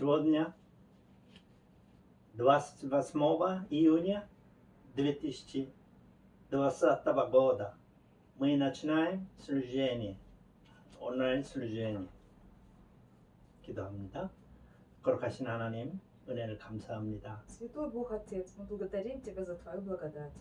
Сегодня 28 июня 2020 года мы начинаем служение, 온라인 служение. 기도합니다. 거룩하신 하나님, 은혜를 감사합니다. Святой Бог Отец, мы благодарим Тебя за Твою благодать.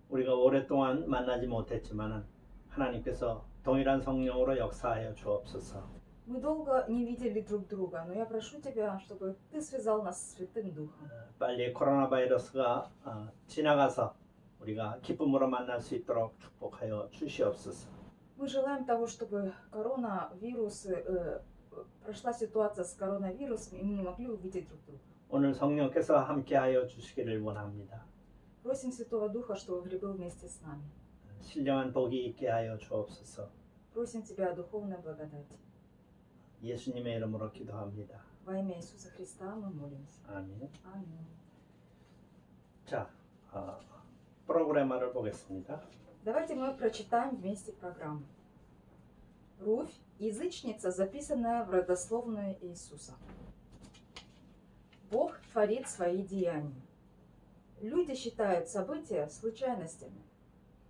우리가 오랫동안 만나지 못했지만 하나님께서 동일한 성령으로 역사하여 주옵소서. Мы долго не видели друг друга, но я прошу Тебя, чтобы Ты связал нас с Святым Духом. 빨리 코로나 바이러스가 지나가서 우리가 기쁨으로 만날 수 있도록 축복하여 주시옵소서. Мы желаем того, чтобы прошла ситуация с коронавирусом, и мы могли увидеть друг друга. 오늘 성령께서 함께하여 주시기를 원합니다. Просим Святого Духа, чтобы прибыл вместе с нами. 신령한 복이 있게 하여 주옵소서. Просим Тебя о духовной благодати. 예수님의 이름으로 기도합니다. Во имя Иисуса Христа мы молимся. 아멘. Аминь. 자, 프로그램을 보겠습니다. Давайте мы прочитаем вместе программу. Руфь – язычница, записанная в родословную Иисуса. Бог творит свои деяния. Люди считают события случайностями,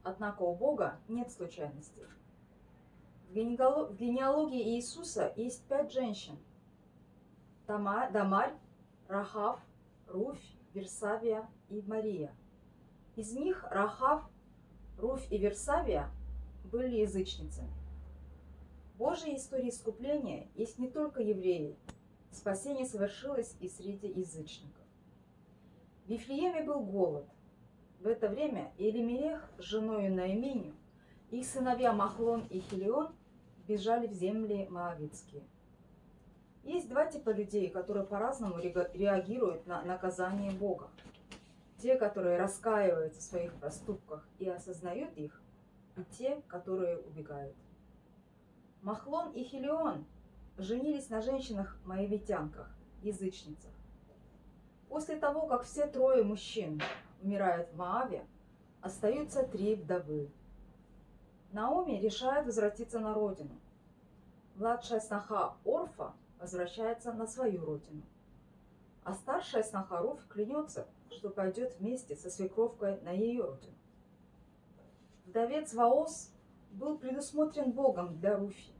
однако у Бога нет случайностей. В генеалогии Иисуса есть 5 женщин: Дамарь, Рахав, Руфь, Версавия и Мария. Из них Рахав, Руфь и Версавия были язычницами. В Божьей истории искупления есть не только евреи. Спасение совершилось и среди язычников. В Вифлееме был голод. В это время Элимелех с женою Наиминью, их сыновья Махлон и Хилион бежали в земли моавитские. Есть 2 типа людей, которые по-разному реагируют на наказание Бога. Те, которые раскаиваются в своих проступках и осознают их, и те, которые убегают. Махлон и Хилион женились на женщинах-моавитянках, язычницах. После того, как все 3 мужчин умирают в Моаве, остаются 3 вдовы. Наоми решает возвратиться на родину. Младшая сноха Орфа возвращается на свою родину. А старшая сноха Руфь клянется, что пойдет вместе со свекровкой на ее родину. Вдовец Ваос был предусмотрен Богом для Руфи.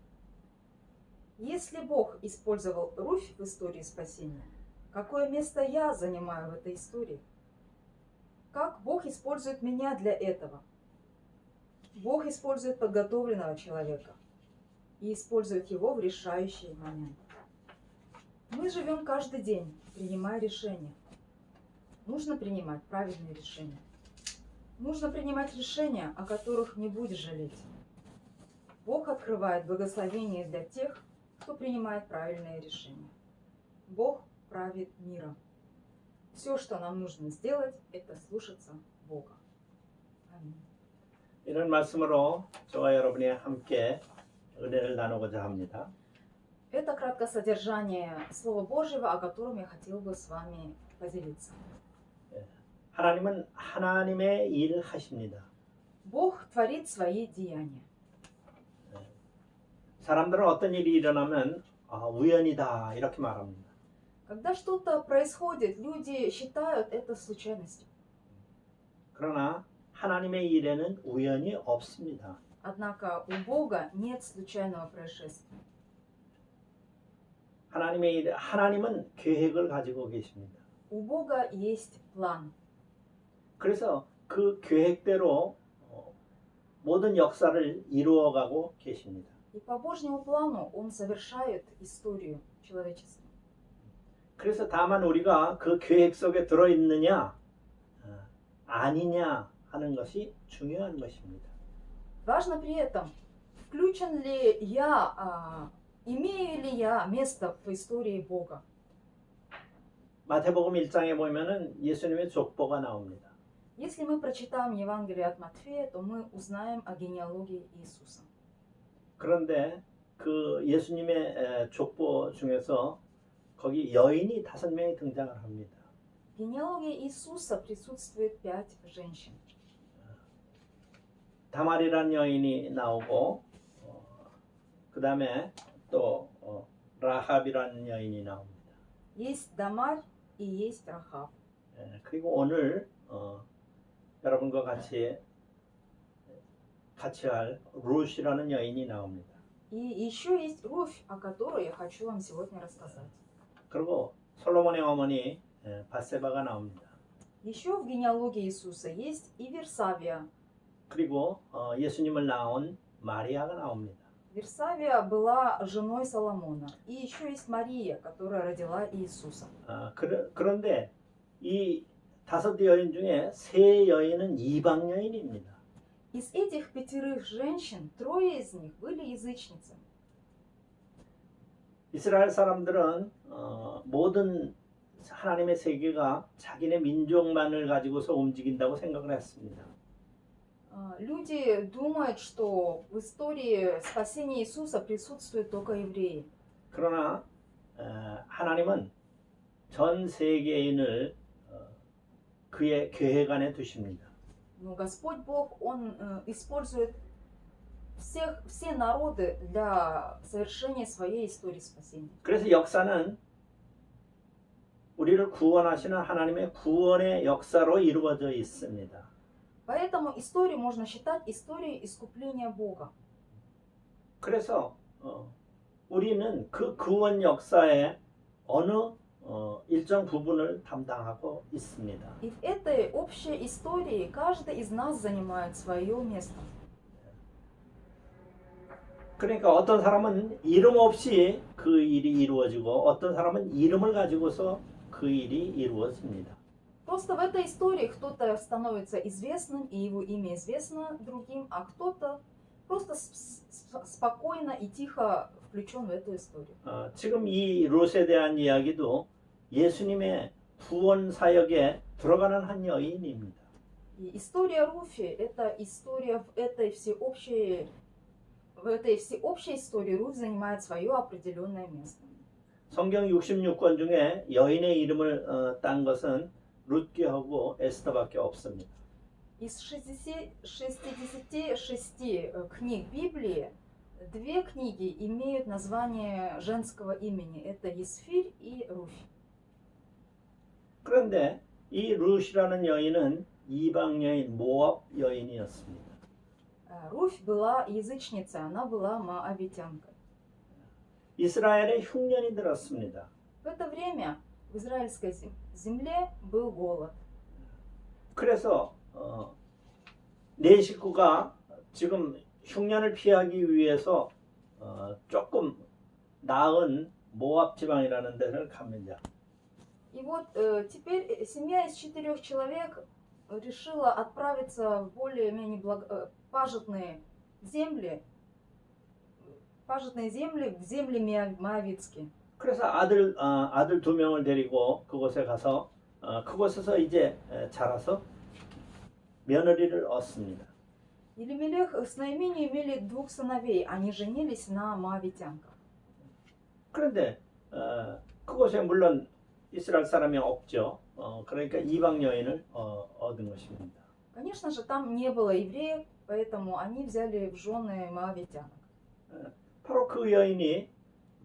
Если Бог использовал Руфь в истории спасения, какое место я занимаю в этой истории? Как Бог использует меня для этого? Бог использует подготовленного человека и использует его в решающий момент. Мы живем каждый день, принимая решения. Нужно принимать правильные решения. Нужно принимать решения, о которых не будешь жалеть. Бог открывает благословение для тех, кто принимает правильные решения. Бог правит миром. Все, что нам нужно сделать, это слушаться Бога. Аминь. 이런 말씀으로 저와 여러분이 함께 은혜를 나누고자 합니다. Это краткое содержание Слова Божьего, о котором я хотел бы с вами поделиться. 하나님은 하나님의 일을 하십니다. Бог творит свои деяния. 사람들은 어떤 일이 일어나면 우연이다 이렇게 말합니다. Когда что-то происходит, люди считают это случайностью. 그러나 하나님의 일에는 우연이 없습니다. Однако у Бога нет случайного происшествия. 하나님은 계획을 가지고 계십니다. У Бога есть план. 그래서 그 계획대로 모든 역사를 이루어가고 계십니다. И по Божьему плану Он совершает историю человечества. 그래서 다만 우리가 그 계획 속에 들어있느냐 아니냐 하는 것이 중요한 것입니다. Важно при этом, включен ли я, имею ли я место в истории Бога. 마태복음 1장에 보면은 예수님의 족보가 나옵니다. Если мы прочитаем Евангелие от Матфея, то мы узнаем о генеалогии Иисуса. 그런데 그 예수님의 족보 중에서 거기 여인이 5명이 등장을 합니다. В генеалогии Иисуса присутствует 5 женщин. 다말이라는 여인이 나오고 그 다음에 또 라합이라는 여인이 나옵니다. Есть Дамарь и есть Рахав. 그리고 오늘 여러분과 같이 할 룻이라는 여인이 나옵니다. И еще есть Руфь, о которой я хочу вам сегодня рассказать. 그리고 솔로몬의 어머니 바세바가 나옵니다. Еще в генеалогии Иисуса есть и Версавия. 그리고 예수님을 낳은 마리아가 나옵니다. Версавия была женой Соломона. И еще есть Мария, которая родила Иисуса. 그런데 이 5 여인 중에 3 여인은 이방 여인입니다. Из этих 5 женщин 3 из них были язычницами. 이스라엘 사람들은 모든 하나님의 세계가 자기네 민족만을 가지고서 움직인다고 생각을 했습니다. Люди думают, что в истории спасения Иисуса присутствуют только евреи. 그러나 하나님은 전 세계인을 그의 계획 안에 두십니다. Но Господь Бог, Он использует все народы для совершения своей истории спасения. 그래서 역사는 우리를 구원하시는 하나님의 구원의 역사로 이루어져 있습니다. Поэтому историю можно считать историей искупления Бога. 그래서 우리는 그 구원 역사의 어느 일정 부분을 담당하고 있습니다. И в этой общей истории каждый из нас занимает свое место. 그러니까 어떤 사람은 이름 없이 그 일이 이루어지고 어떤 사람은 이름을 가지고서 그 일이 이루어집니다. Просто в этой истории кто-то становится известным, и его имя известно другим, а кто-то просто спокойно и тихо включен в эту историю. 지금 이 룻에 대한 이야기도 예수님의 구원 사역에 들어가는 한 여인입니다. И история Руфи – это история в этой всеобщей истории. Руфь занимает свое определенное место. 성경 66권 중에 여인의 이름을 딴 것은 룻기하고 에스더밖에 없습니다. Из 66 книг Библии 2 книги имеют название женского имени. Это Есфирь и Руфь. 그런데 이 룻이라는 여인은 이방 여인, 모압 여인이었습니다. Руфь была язычницей, она была моавитянкой. 이스라엘에 흉년이 들었습니다. В это время в израильской земле был голод. 그래서 네 식구가 지금 흉년을 피하기 위해서 조금 나은 모압 지방이라는 데를 갑니다. И вот теперь семья из 4 человек решила отправиться в более-менее пажитные земли, в земли моавитские. 그래서 아들 2명을 데리고 그곳에 가서 그곳에서 이제 자라서 며느리를 얻습니다. Елимелех с Наимией имели 2 сыновей, они женились на моавитянках. 그런데 그곳에 물론 이스라엘 사람이 없죠. 그러니까 이방 여인을 얻은 것입니다. Конечно же, там не было евреев, поэтому они взяли в жены моавитянок. 바로 그 여인이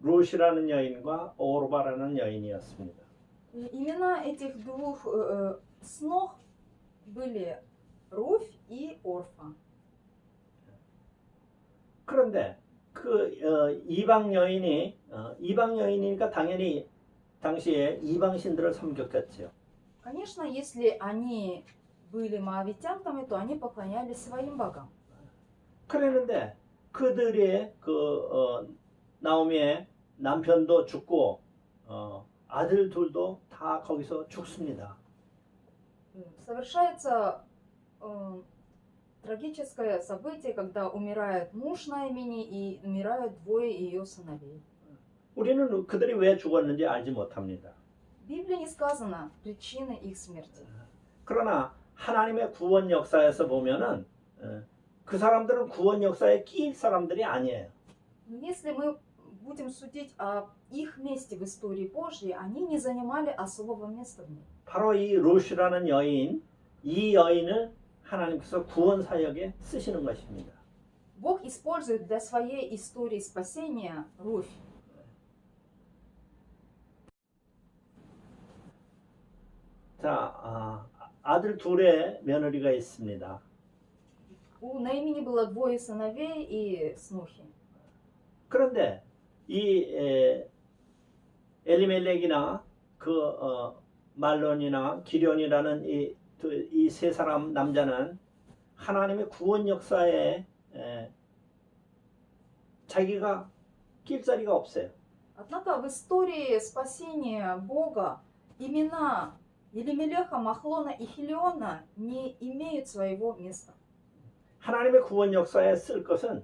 룻이라는 여인과 오르바라는 여인이었습니다. Имена этих 2 снох были Руфь и Орфа. 그런데 그 이방 여인이니까 당연히 당시에 이방 신들을 섬겼겠죠. Конечно, если они были моавитянками, то они поклонялись своим богам. 그랬는데 그들의 나오미의 남편도 죽고 아들 둘도 다 거기서 죽습니다. Совершается трагическое событие, когда умирает муж Наимини и умирают 2 ее сыновей. 우리는 그들이 왜 죽었는지 알지 못합니다. В Библии не сказано причины их смерти. 그러나 하나님의 구원 역사에서 보면은 그 사람들은 구원 역사에 끼일 사람들이 아니에요. Но если мы будем судить о их месте в истории Божьей, они не занимали особого места в ней. 바로 이 룻이라는 여인, 이 여인을 하나님께서 구원 사역에 쓰시는 것입니다. Бог использует для своей истории спасения Руфь. 아들 둘의 며느리가 있습니다. У Наимини было двое сыновей и снухи. 그런데 이 엘리멜렉이나 말론이나 기련이라는 이 세 사람 남자는 하나님의 구원 역사에 자기가 낄 자리가 없어요. Однако в истории спасения Бога имена Елимелеха, Махлона и Хилиона не имеют своего места. 하나님의 구원 역사에 쓸 것은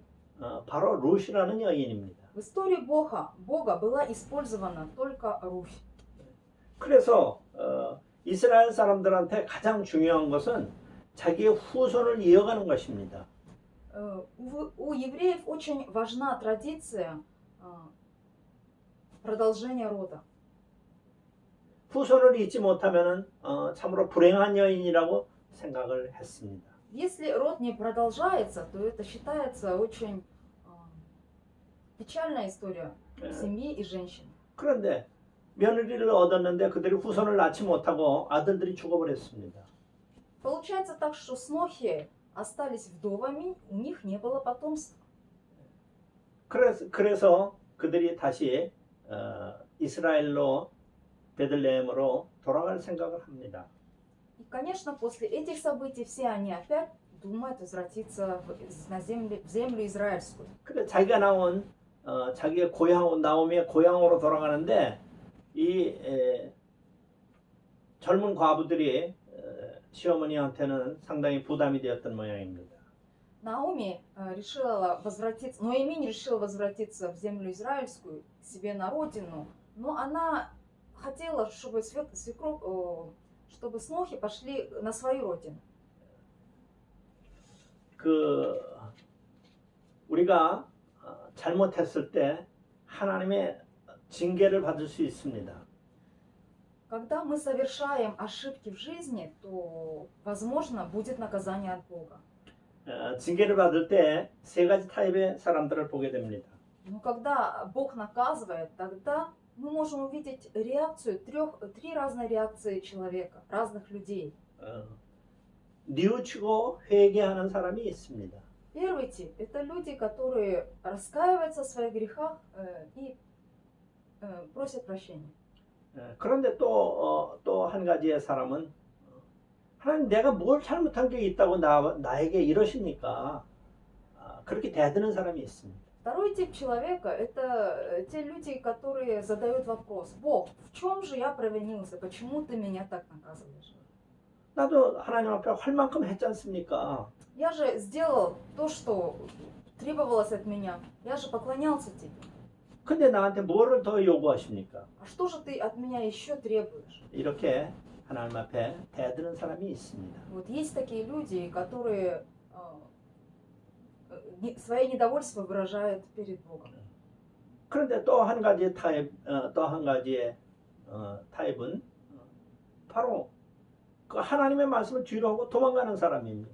바로 룻이라는 여인입니다. В истории Бога была использована только Руфь. 그래서 이스라엘 사람들한테 가장 중요한 것은 자기의 후손을 이어가는 것입니다. У евреев очень важна традиция продолжения рода. 후손을 잇지 못하면 참으로 불행한 여인이라고 생각을 했습니다. Если род не продолжается, то это считается очень печальная история семьи и женщин. 그런데 며느리를 얻었는데 그들이 후손을 낳지 못하고 아들들이 죽어버렸습니다. Получается так, что снохи остались вдовами, у них не было потомства. 그래서 그들이 다시 이스라엘로 베들레헴으로 돌아갈 생각을 합니다. И, конечно, после этих событий все они опять думают возвратиться в землю израильскую. 근데 자기가 나온 자기의 고향 나오미의 고향으로 돌아가는데 이 젊은 과부들이 시어머니한테는 상당히 부담이 되었던 모양입니다. Наоми решила возвратиться, Ноэминь решила возвратиться в землю израильскую, к себе на родину, но она хотела, чтобы чтобы снохи пошли на свою родину. 우리가 잘못했을 때 하나님의 징계를 받을 수 있습니다. Когда мы совершаем ошибки в жизни, то, возможно, будет наказание от Бога. 징계를 받을 때 세 가지 타입의 사람들을 보게 됩니다. Но когда Бог наказывает, тогда мы можем увидеть реакцию, три разные реакции человека, разных людей. 뉘우치고 회개하는 사람이 있습니다. Первый тип – это люди, которые раскаиваются в своих грехах и просят прощения. 그런데 또 한 가지의 사람은 하나님 내가 뭘 잘못한 게 있다고 나에게 이러십니까? 그렇게 대드는 사람이 있습니다. Второй тип человека – это те люди, которые задают вопрос: Бог, в чем же я провинился? Почему ты меня так наказываешь? 나도 하나님 앞에 할 만큼 했지 않습니까? Я же сделал то, что требовалось от меня. Я же поклонялся тебе. 근데 나한테 뭐를 더 요구하십니까? А что же ты от меня еще требуешь? 이렇게 하나님 앞에 대드는 사람이 있습니다. Вот есть такие люди, которые свое недовольство выражают перед Богом. 그런데 또 한 가지의 타입은 바로 그 하나님의 말씀을 뒤로 하고 도망가는 사람입니다.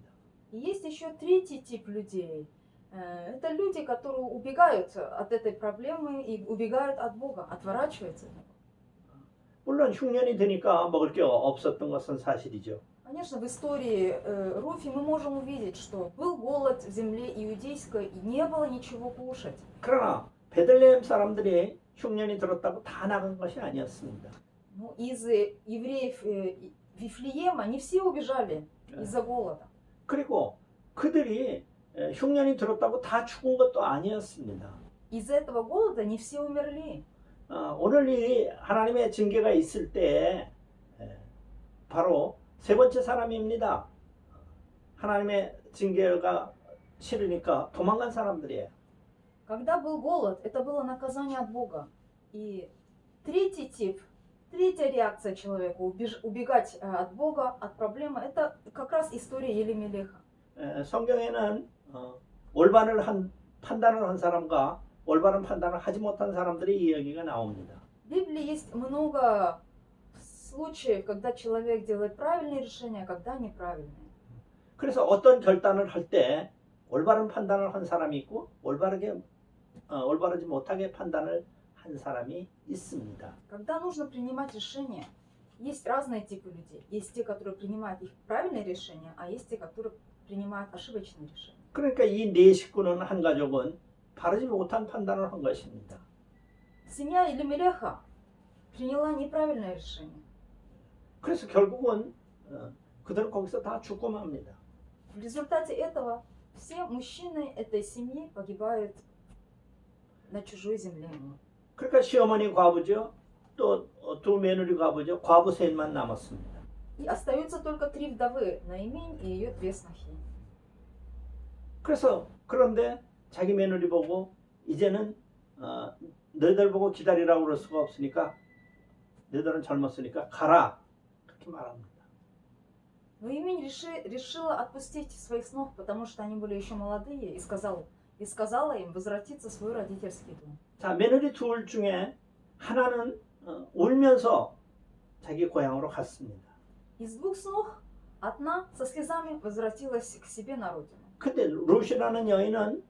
И есть еще третий тип людей. Это люди, которые убегают от этой проблемы и убегают от Бога, отворачиваются от Него. 물론 흉년이 드니까 먹을 게 없었던 것은 사실이죠. Конечно, в истории Руфи мы можем увидеть, что был голод в земле иудейской и не было ничего кушать. 그러나 베들레헴 사람들이 흉년이 들었다고 다 나간 것이 아니었습니다. Но из евреев Вифлеема не все убежали из-за голода. 그리고 그들이 흉년이 들었다고 다 죽은 것도 아니었습니다. Из-за этого голода не все умерли. 오늘 이 하나님의 징계가 있을 때 바로 세 번째 사람입니다. 하나님의 징계가 싫으니까 도망간 사람들이에요. Когда был голод, это было наказание от Бога. И третий тип, третья реакция человека убегать от Бога, от проблемы, это как раз история Елимелеха. 성경에는 올바른 판단을 한 사람과 올바른 판단을 하지 못한 사람들의 이야기가 나옵니다. В Библии есть много случаев, когда человек делает правильные решения, а когда неправильные. 그래서 어떤 결단을 할 때 올바른 판단을 한 사람이 있고 올바르지 못하게 판단을 한 사람이 있습니다. Когда нужно принимать решение, Есть разные типы людей. Есть те, которые принимают их правильные решения, а есть те, которые принимают ошибочные решения. 그러니까 이 네 식구는 한 가족은 바르지 못한 판단을 한 것입니다. Семья Илимелеха приняла неправильное решение. 그래서 결국은 그들은 거기서 다 죽고 맙니다. В результате этого все мужчины этой семьи погибают на чужой земле. 그러니까 시어머니 과부죠. 또 두 며느리 과부죠. 과부 셋만 남았습니다. И остаются только 3 вдовы, Наимень и ее 2 снохи. 그래서 그런데 자기 며느리 보고 이제는 너희들 보고 기다리라고 그럴 수가 없으니까 너희들은 젊었으니까 가라 그렇게 말합니다. Наимень решила отпустить своих снох, потому что они были еще молодые, и сказала им возвратиться в свой родительский дом. 자, 며느리 둘 중에 하나는 울면서 자기 고향으로 갔습니다. Из 2 снох одна со слезами возвратилась к себе на родину. 근데 룻이라는 여인은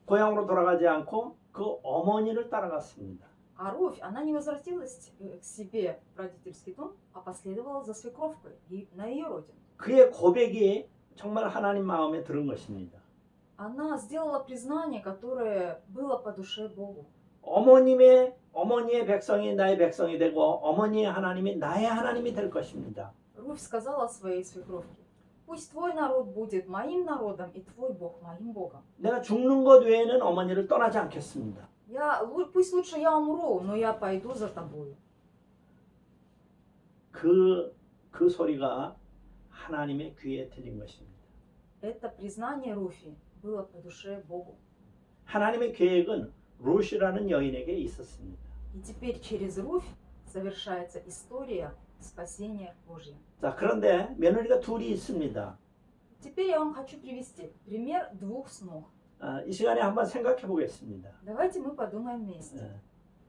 고향으로 돌아가지 않고 그 어머니를 따라갔습니다. А Руфь, она не возвратилась к себе в родительский дом, а последовала за свекровкой на ее родину. 그의 고백이 정말 하나님 마음에 들은 것입니다. Она сделала признание, которое было по душе Богу. 어머니의 백성이 나의 백성이 되고 어머니의 하나님이 나의 하나님이 될 것입니다. Руфь сказала своей свекровке: пусть твой народ будет моим народом и твой Бог моим Богом. 내가 죽는 것 외에는 어머니를 떠나지 않겠습니다. Пусть лучше я умру, но я пойду за тобой. 그 소리가 하나님의 귀에 들린 것입니다. Это признание Руфи было по душе Богу. 하나님의 계획은 룻이라는 여인에게 있었습니다. И теперь через Руфь совершается история спасения Божьего. 자, 그런데 며느리가 둘이 있습니다. Теперь я вам хочу привести пример 2 снох. 이 시간에 한번 생각해 보겠습니다. Давайте мы подумаем вместе.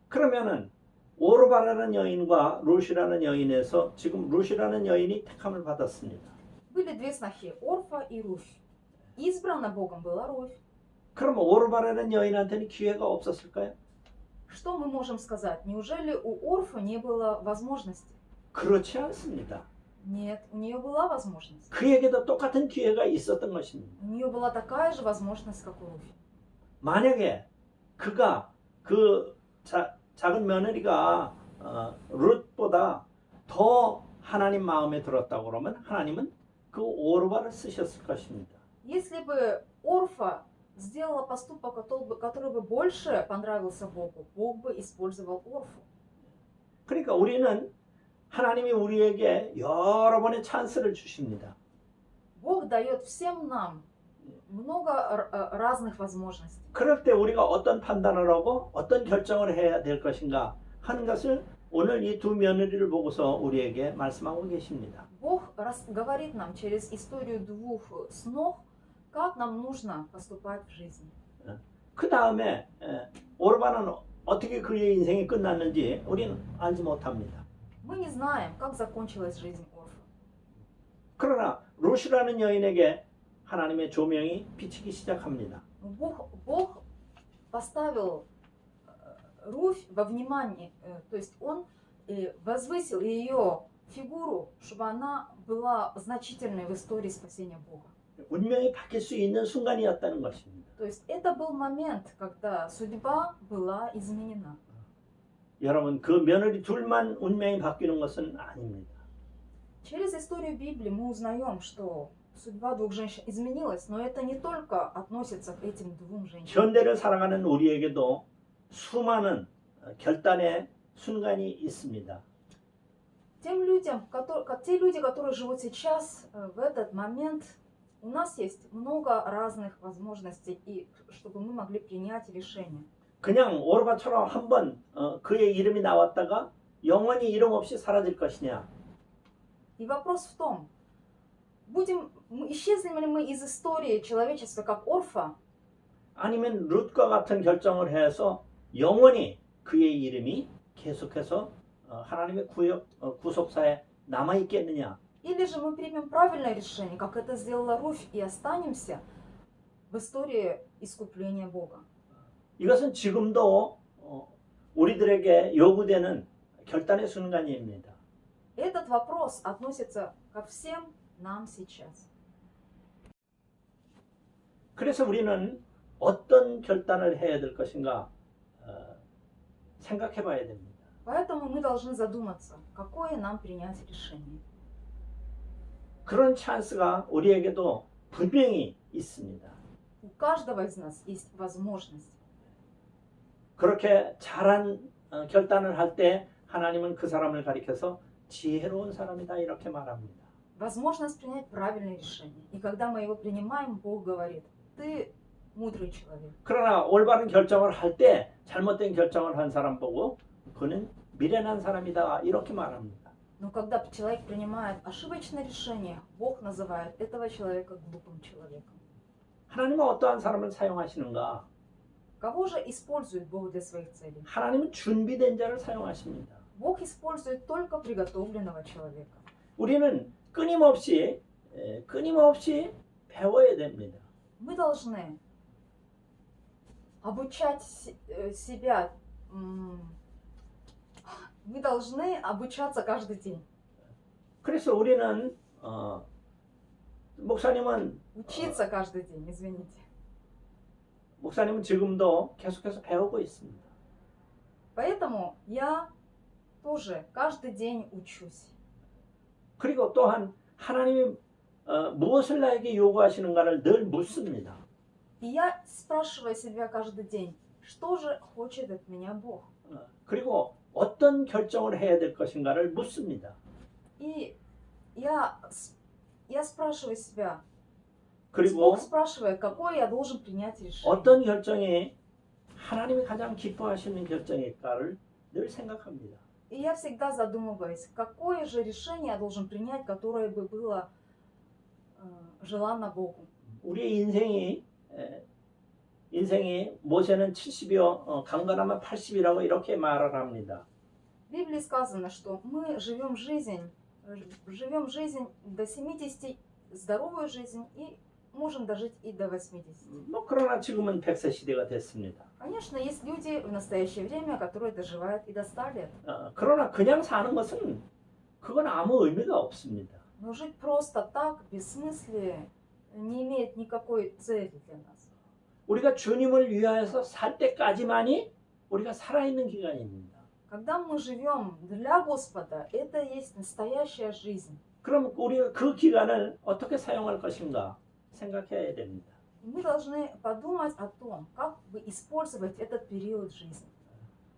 그러면은 오르바라는 여인과 룻이라는 여인에서 지금 룻이라는 여인이 택함을 받았습니다. Были 2 снохи, Орфа и Руфь. Избрана Богом была Руфь. 그럼 오르바라는 여인한테는 기회가 없었을까요? Что мы можем сказать? Неужели у Орфа не было возможности? 그렇지 않습니다. Нет, у нее была возможность. 그에게도 똑같은 기회가 있었던 것입니다. У нее была такая же возможность, как у Руфи. 만약에 그가 작은 며느리가 룻보다 더 하나님 마음에 들었다고 그러면 하나님은 그 오르바를 쓰셨을 것입니다. Если бы Орфа сделала поступок, который бы больше понравился Богу, Бог бы использовал Орфу. 그러니까 우리는 하나님이 우리에게 여러 번의 찬스를 주십니다. Бог дает всем нам много разных возможностей. 그럴 때 우리가 어떤 판단을 하고 어떤 결정을 해야 될 것인가 하는 것을 오늘 이 두 며느리를 보고서 우리에게 말씀하고 계십니다. Бог говорит нам через историю 2 снох, как нам нужно поступать в жизни. 그 다음에 오르바는 어떻게 그의 인생이 끝났는지 우리는 알지 못합니다. Мы не знаем, как закончилась жизнь Орфы. 그러나 룻이라는 여인에게 하나님의 조명이 비치기 시작합니다. Бог поставил Руфь во внимание, то есть Он возвысил ее фигуру, чтобы она была значительной в истории спасения Бога. 운명이 바뀔 수 있는 순간이었다는 것입니다. То есть это был момент, когда судьба была изменена. 여러분, 그 며느리 둘만 운명이 바뀌는 것은 아닙니다. Через историю Библии мы узнаем, что судьба 2 женщин изменилась, но это не только относится к этим 2 женщинам. 현대를 살아가는 우리에게도 수많은 결단의 순간이 있습니다. Те люди, которые живут сейчас, в этот момент, у нас есть много разных возможностей, и чтобы мы могли принять решение. 그냥 오르바처럼 한번 그의 이름이 나왔다가 영원히 이름 없이 사라질 것이냐? И вопрос в том, исчезнем ли мы из истории человечества как Орфа, 아니면 룻과 같은 결정을 해서 영원히 그의 이름이 계속해서 하나님의 구속사에 남아 있겠느냐? или же мы примем правильное решение, как это сделала Руфь, и останемся в истории искупления Бога. 이것은 지금도 우리들에게 요구되는 결단의 순간입니다. Этот вопрос относится ко всем нам сейчас. 그래서 우리는 어떤 결단을 해야 될 것인가 생각해 봐야 됩니다. Поэтому мы должны задуматься, какое нам принять решение. 그런 찬스가 우리에게도 분명히 있습니다. У каждого из нас есть возможность. 그렇게 잘한 결단을 할 때 하나님은 그 사람을 가리켜서 지혜로운 사람이다 이렇게 말합니다. Возможность принять правильное решение. И когда мы его принимаем, Бог говорит, ты мудрый человек. 그러나 올바른 결정을 할 때 잘못된 결정을 한 사람 보고 그는 미련한 사람이다 이렇게 말합니다. Но когда человек принимает ошибочное решение, Бог называет этого человека глупым человеком. 하나님은 어떠한 사람을 사용하시는가? Кого же использует Бог для своих целей? 하나님은 준비된 자를 사용하십니다. Бог использует только приготовленного человека. 우리는 끊임없이 배워야 됩니다. Мы должны обучать себя. Мы должны обучаться каждый день. 그래서 우리는 목사님은 Учиться каждый день, извините. 목사님은 지금도 계속해서 배우고 있습니다. Поэтому я тоже каждый день учусь. 그리고 또한 하나님이 무엇을 나에게 요구하시는가를 늘 묻습니다. И я спрашиваю себя каждый день, что же хочет от меня Бог? 그리고 어떤 결정을 해야 될 것인가를 묻습니다. И я спрашиваю себя, 그리고 Бог спрашивает, какое я должен принять решение. 어떤 결정이 하나님이 가장 기뻐하시는 결정일까를 늘 생각합니다. И я всегда задумываюсь, какое же решение я должен принять, которое бы было желанно Богу. 우리의 인생이 모세는 70이요 강건하면 80이라고 이렇게 말을 합니다. В Библии сказано, что мы живем жизнь до 70, здоровую жизнь, и можем дожить и до 80. 그러나 지금은 100세 시대가 됐습니다. Конечно, есть люди в настоящее время, которые доживают и до 100 лет. 그러나 그냥 사는 것은 그건 아무 의미가 없습니다. Но жить просто так, без смысла, не имеет никакой цели для нас. 우리가 주님을 위하여서 살 때까지만이 우리가 살아있는 기간입니다. Когда мы живем для Господа, это есть настоящая жизнь. 그럼 우리가 그 기간을 어떻게 사용할 것인가 생각해야 됩니다. Мы должны подумать о том, как бы использовать этот период жизни.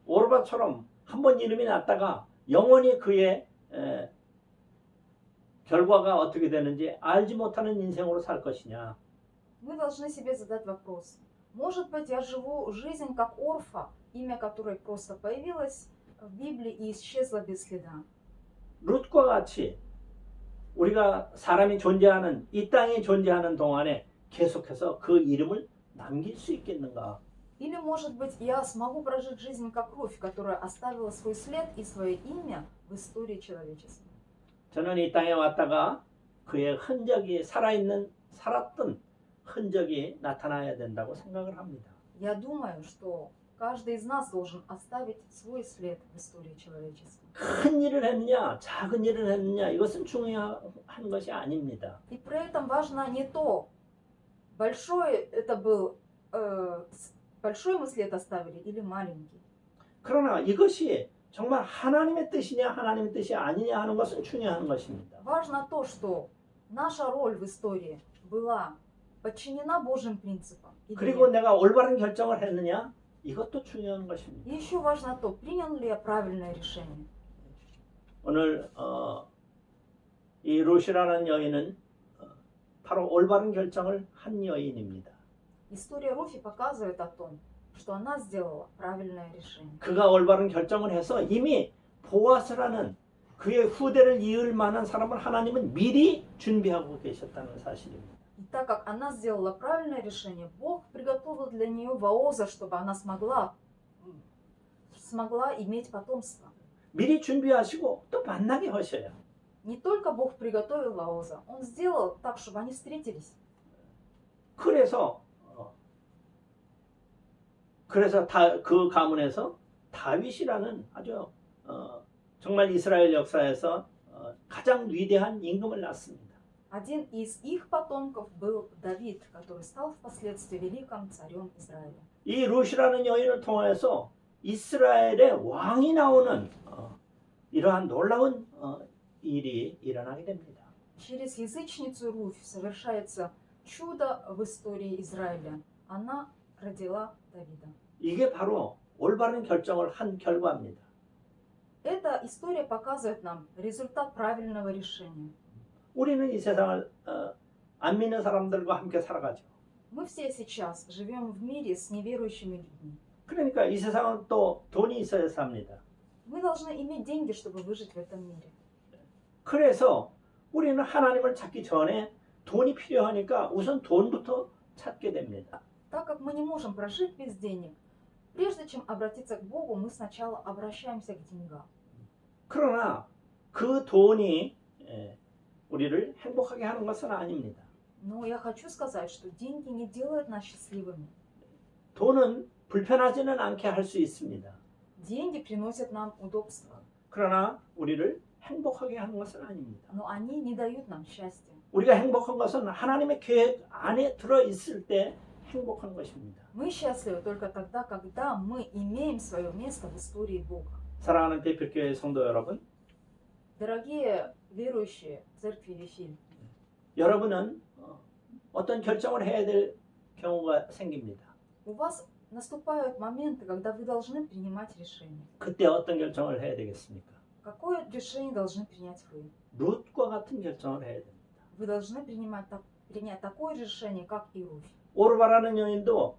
오르바처럼 한번 이름이 났다가 영원히 그의 결과가 어떻게 되는지 알지 못하는 인생으로 살 것이냐. Мы должны себе задать вопрос. Может быть, я живу жизнь как Орфа, имя которой просто появилось в Библии и исчезло без следа. 룻과 같이 우리가 사람이 존재하는 이 땅에 존재하는 동안에 계속해서 그 이름을 남길 수 있겠는가? Или, может быть, я смогу прожить жизнь как Руфь, которая оставила свой след и свое имя в истории человечества. 저는 이 땅에 왔다가 그의 흔적이 살았던 흔적이 나타나야 된다고 생각을 합니다. Я думаю, что каждый из нас должен оставить свой след в истории человечества. 큰 일을 했느냐, 작은 일을 했느냐, 이것은 중요한 것이 아닙니다. И при этом важно не то, большой мы след оставили или маленький. 그러나 이것이 정말 하나님의 뜻이냐, 하나님의 뜻이 아니냐 하는 것은 중요한 것입니다. Важно то, что наша роль в истории была подчинена Божьим принципам. 그리고 내가 올바른 결정을 했느냐, 이것도 중요한 것입니다. И еще важно то, принял ли я правильное решение. 오늘 이 룻이라는 여인은 바로 올바른 결정을 한 여인입니다. История Руфи показывает о том, что она сделала правильное решение. 그가 올바른 결정을 해서 이미 보아스라는 그의 후대를 이을 만한 사람을 하나님은 미리 준비하고 계셨다는 사실입니다. И так как она сделала правильное решение, Бог приготовил для нее Вооза, чтобы она смогла иметь потомство. 미리 준비하시고 또 만나게 하셔요. Не только Бог приготовил Вооза, Он сделал так, чтобы они встретились. 그래서 그 가문에서 다윗이라는 아주 정말 이스라엘 역사에서 가장 위대한 임금을 낳습니다. Один из их потомков был Давид, который стал впоследствии великим царем Израиля. 이 룻이라는 여인을 통해서 이스라엘의 왕이 나오는 이러한 놀라운 일이 일어나게 됩니다. Через язычницу Руфь совершается чудо в истории Израиля. Она родила Давида. 이게 바로 올바른 결정을 한 결과입니다. Эта история показывает нам результат правильного решения. 우리는 이 세상을 안 믿는 사람들과 함께 살아가죠. Мы все сейчас живем в мире с неверующими людьми. 그러니까 이 세상은 또 돈이 있어야 삽니다. Мы должны иметь деньги, чтобы выжить в этом мире. 그래서 우리는 하나님을 찾기 전에 돈이 필요하니까 우선 돈부터 찾게 됩니다. Так как мы не можем прожить без денег, прежде чем обратиться к Богу, мы сначала обращаемся к деньгам. 그러나 그 돈이 우리를 행복하게 하는 것은 아닙니다. Но я хочу сказать, что деньги не делают нас счастливыми. 돈은 불편하지는 않게 할 수 있습니다. Деньги приносят нам удобства, 그러나 우리를 행복하게 하는 것은 아닙니다. но они не дают нам счастья. 우리가 행복한 것은 하나님의 계획 안에 들어 있을 때 행복한 것입니다. Мы счастливы только тогда, когда мы имеем свое место в истории Бога. 사랑하는 대표교회 성도 여러분, Дорогие верующие в церкви Вифиль, 여러분은 어떤 결정을 해야 될 경우가 생깁니다. у вас наступают моменты, когда вы должны принимать решение. 그때 어떤 결정을 해야 되겠습니까? Какое решение должны принять вы? 룻과 같은 결정을 해야 됩니다. Вы должны принять такое решение, как и Руфь. 오르바라는 여인도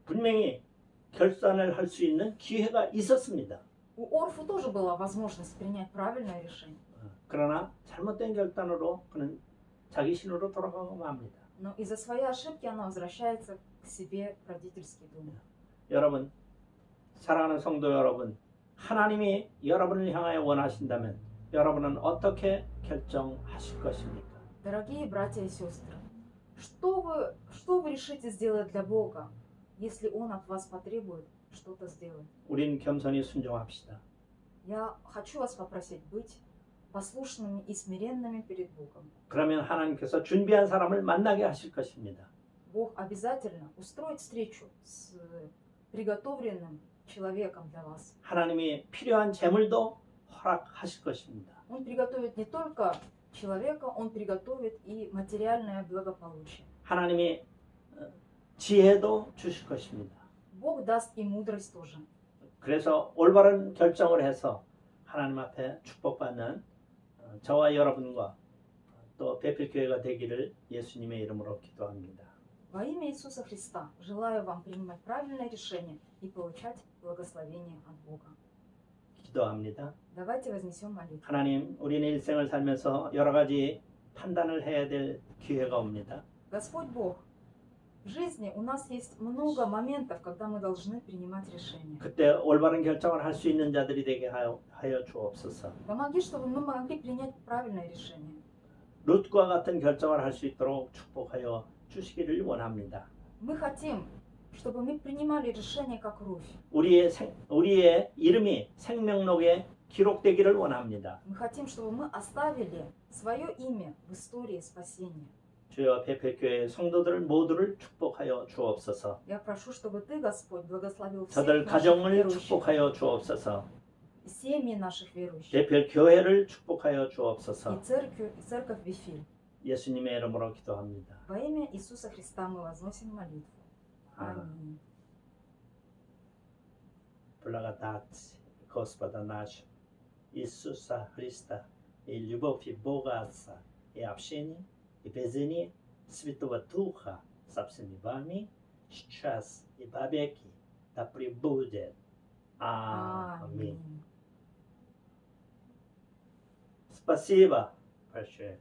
분명히 결단을 할 수 있는 기회가 있었습니다. У Орфу тоже была возможность принять правильное решение. 그러나 잘못된 결단으로 그는 자기 신으로 돌아가고 맙니다. Но из-за своей ошибки она возвращается к себе в родительский дом. 여러분, 사랑하는 성도 여러분, 하나님이 여러분을 향하여 원하신다면 여러분은 어떻게 결정하실 것입니까? Дорогие братья и сестры, что вы решите сделать для Бога, если Он от вас потребует что-то сделать? 우린 겸손히 순종합시다. Я хочу вас попросить быть послушными и смиренными перед Богом. 그러면 하나님께서 준비한 사람을 만나게 하실 것입니다. Бог обязательно устроит встречу с приготовленным человеком для вас. 하나님이 필요한 재물도 허락하실 것입니다. Он приготовит не только человека, Он приготовит и материальное благополучие. 하나님이 지혜도 주실 것입니다. Бог даст и мудрость тоже. 그래서 올바른 결정을 해서 하나님 앞에 축복받는 저와 여러분과 또 배필교회가 되기를 예수님의 이름으로 기도합니다. Во имя Иисуса Христа желаю вам принимать правильное решение и получать благословение от Бога. 기도합니다. Давайте вознесем молитву. 하나님, 우리는 일생을 살면서 여러 가지 판단을 해야 될 기회가 옵니다. Господь Бог, в жизни у нас есть много моментов, когда мы должны принимать решения. 그때 올바른 결정을 할 수 있는 자들이 되게 하여 주옵소서. Помоги, чтобы мы могли принять правильное решение. 룻과 같은 결정을 할 수 있도록 축복하여 주시기를 원합니다. Мы хотим, чтобы мы принимали решение как Руфь. 우리의 이름이 생명록에 기록되기를 원합니다. Мы хотим, чтобы мы оставили свое имя в истории спасения. 주여 배필교회 성도들 모두를 축복하여 주옵소서. Я прошу, чтобы Ты, Господь, благословил всех 저들 наших 가정을 верующих, 축복하여 주옵소서. семьи наших верующих, 배필교회를 축복하여 и 주옵소서. церковь Вифиль. 예수님의 이름으로 기도합니다. Во имя Иисуса Христа мы возносим молитву. Аминь. Благодать Господа нашего Иисуса Христа и любовь Бога Отца и общение и безделье Святого Духа со всеми вами сейчас и во веки да пребудет. Аминь. Аминь. Спасибо большое.